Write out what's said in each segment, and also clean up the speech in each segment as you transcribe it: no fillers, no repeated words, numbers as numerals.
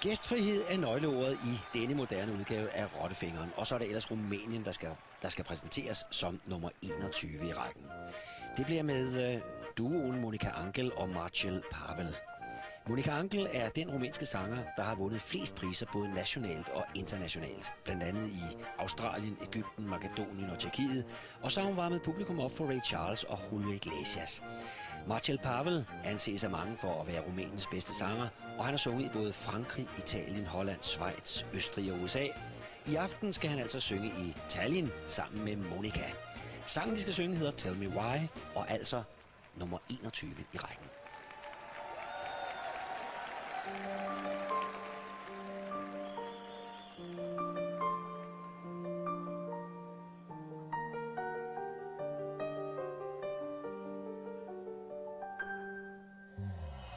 Gæstfrihed er nøgleordet i denne moderne udgave af Rottefingeren, og så er det ellers Rumænien, der skal præsenteres som nummer 21 i rækken. Det bliver med duoen Monica Angel og Marcel Pavel. Monica Angel er den rumænske sanger, der har vundet flest priser både nationalt og internationalt, blandt andet i Australien, Egypten, Makedonien og Tjekkiet, og så har hun varmet publikum op for Ray Charles og Julio Iglesias. Marcel Pavel anses af mange for at være Rumæniens bedste sanger, og han har sunget i både Frankrig, Italien, Holland, Schweiz, Østrig og USA. I aften skal han altså synge i Tallinn sammen med Monica. Sangen, de skal synge, hedder Tell Me Why, og altså nummer 21 i rækken.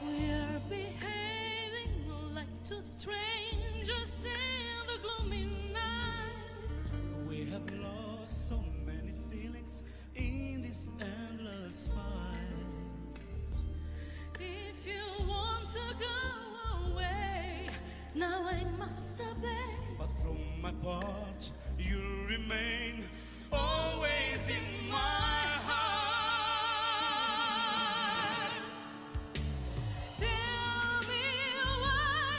We're behaving like two strangers in the gloomy night. We have lost so many feelings in this endless fight. If you want to go away, now I must obey. But from my part, you remain always in my heart. Tell me why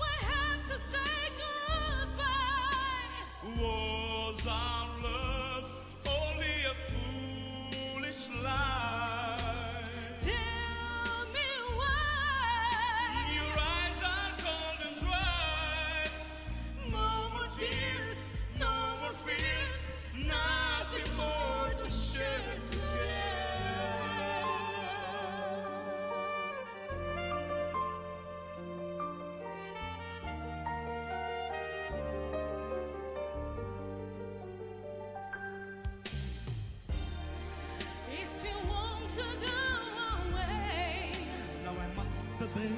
we have to say goodbye. Was our love only a foolish lie? Tell me why Your eyes are cold and dry. no more tears, No more fears, nothing more to share together. if you want to go away, Now I must obey.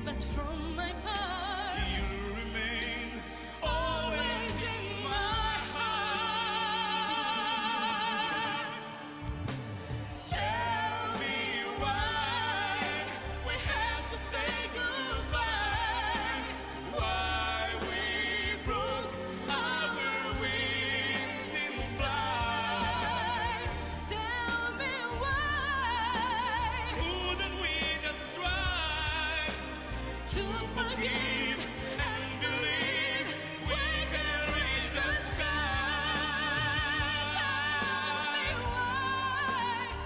but from my part, You remain always in my heart. Tell me why we have to say goodbye. Why we broke our wings in flight. tell me why Couldn't we just try to forgive and believe we can reach the sky?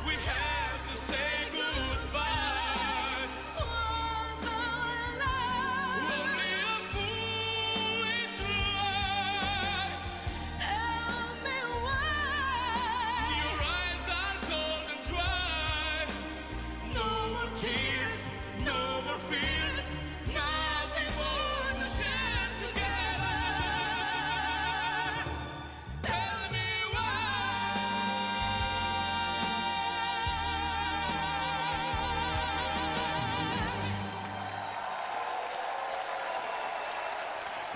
We have to say goodbye. was our love. Only a foolish lie. Tell me why Your eyes are cold and dry. No more tears, no more fears, nothing more to share together. Tell me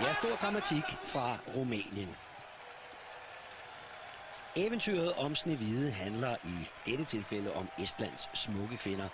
Ja, stor dramatik fra Rumænien. Eventyret om Snehvide handler i dette tilfælde om Estlands smukke kvinder.